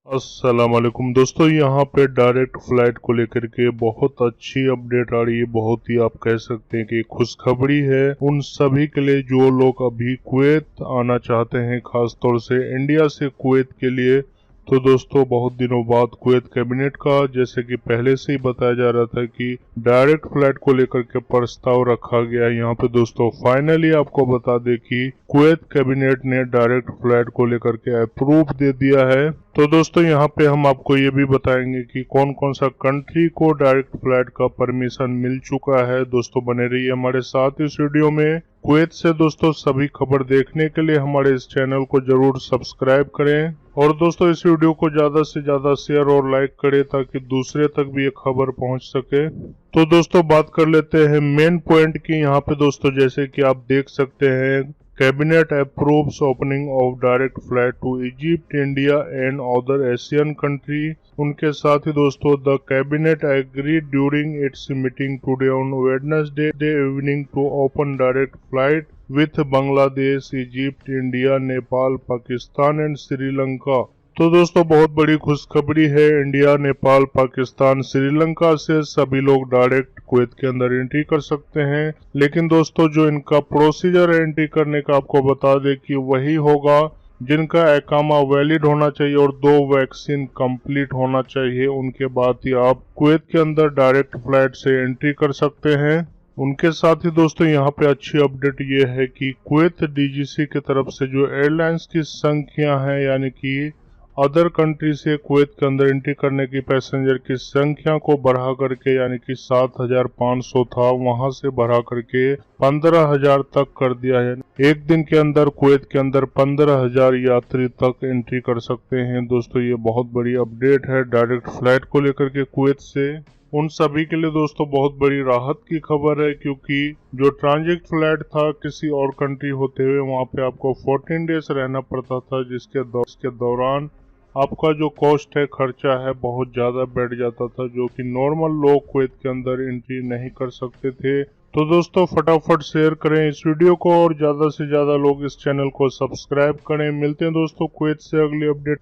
अस्सलाम वालेकुम दोस्तों, यहाँ पे डायरेक्ट फ्लाइट को लेकर के बहुत अच्छी अपडेट आ रही है। बहुत ही आप कह सकते हैं कि खुशखबरी है उन सभी के लिए जो लोग अभी कुवैत आना चाहते हैं, खास तौर से इंडिया से कुवैत के लिए। तो दोस्तों, बहुत दिनों बाद कुवैत कैबिनेट का, जैसे कि पहले से ही बताया जा रहा था कि डायरेक्ट फ्लाइट को लेकर के प्रस्ताव रखा गया है। यहाँ पे दोस्तों फाइनली आपको बता दें कि कुवैत कैबिनेट ने डायरेक्ट फ्लाइट को लेकर के अप्रूव दे दिया है। तो दोस्तों, यहाँ पे हम आपको ये भी बताएंगे कि कौन कौन सा कंट्री को डायरेक्ट फ्लाइट का परमिशन मिल चुका है। दोस्तों, बने रहिए हमारे साथ इस वीडियो में। कुवैत से दोस्तों सभी खबर देखने के लिए हमारे इस चैनल को जरूर सब्सक्राइब करें और दोस्तों इस वीडियो को ज्यादा से ज्यादा शेयर और लाइक करें ताकि दूसरे तक भी ये खबर पहुंच सके। तो दोस्तों, बात कर लेते हैं मेन पॉइंट की। यहाँ पे दोस्तों जैसे कि आप देख सकते हैं, cabinet approves opening of direct flight to Egypt, India and other Asian country. उनके साथ ही दोस्तों the cabinet agreed during its meeting today on Wednesday evening to open direct flight with Bangladesh, Egypt, India, Nepal, Pakistan and Sri Lanka. तो दोस्तों, बहुत बड़ी खुशखबरी है। इंडिया, नेपाल, पाकिस्तान, श्रीलंका से सभी लोग डायरेक्ट कुवैत के अंदर एंट्री कर सकते हैं। लेकिन दोस्तों, जो इनका प्रोसीजर है एंट्री करने का, आपको बता दें कि वही होगा जिनका एकामा वैलिड होना चाहिए और 2 वैक्सीन कंप्लीट होना चाहिए। उनके बाद ही आप कुवैत के अंदर डायरेक्ट फ्लाइट से एंट्री कर सकते हैं। उनके साथ ही दोस्तों यहाँ पे अच्छी अपडेट ये है कि कुवैत डीजीसी की तरफ से जो एयरलाइंस की संख्या है, यानी कि अदर कंट्री से कुवैत के अंदर एंट्री करने की पैसेंजर की संख्या को बढ़ा करके, यानी कि 7,500 था, वहां से बढ़ा करके 15,000 तक कर दिया है। एक दिन के अंदर कुवैत के अंदर 15,000 यात्री तक एंट्री कर सकते हैं। दोस्तों, ये बहुत बड़ी अपडेट है डायरेक्ट फ्लाइट को लेकर के कुवैत से। उन सभी के लिए दोस्तों बहुत बड़ी राहत की खबर है, क्योंकि जो ट्रांजिट फ्लाइट था किसी और कंट्री होते हुए, वहां पे आपको 14 डेज रहना पड़ता था, जिसके दौरान आपका जो कॉस्ट है, खर्चा है, बहुत ज्यादा बढ़ जाता था, जो कि नॉर्मल लोग कुवैत के अंदर एंट्री नहीं कर सकते थे। तो दोस्तों, फटाफट शेयर करें इस वीडियो को और ज्यादा से ज्यादा लोग इस चैनल को सब्सक्राइब करें। मिलते हैं दोस्तों कुवैत से अगली अपडेट।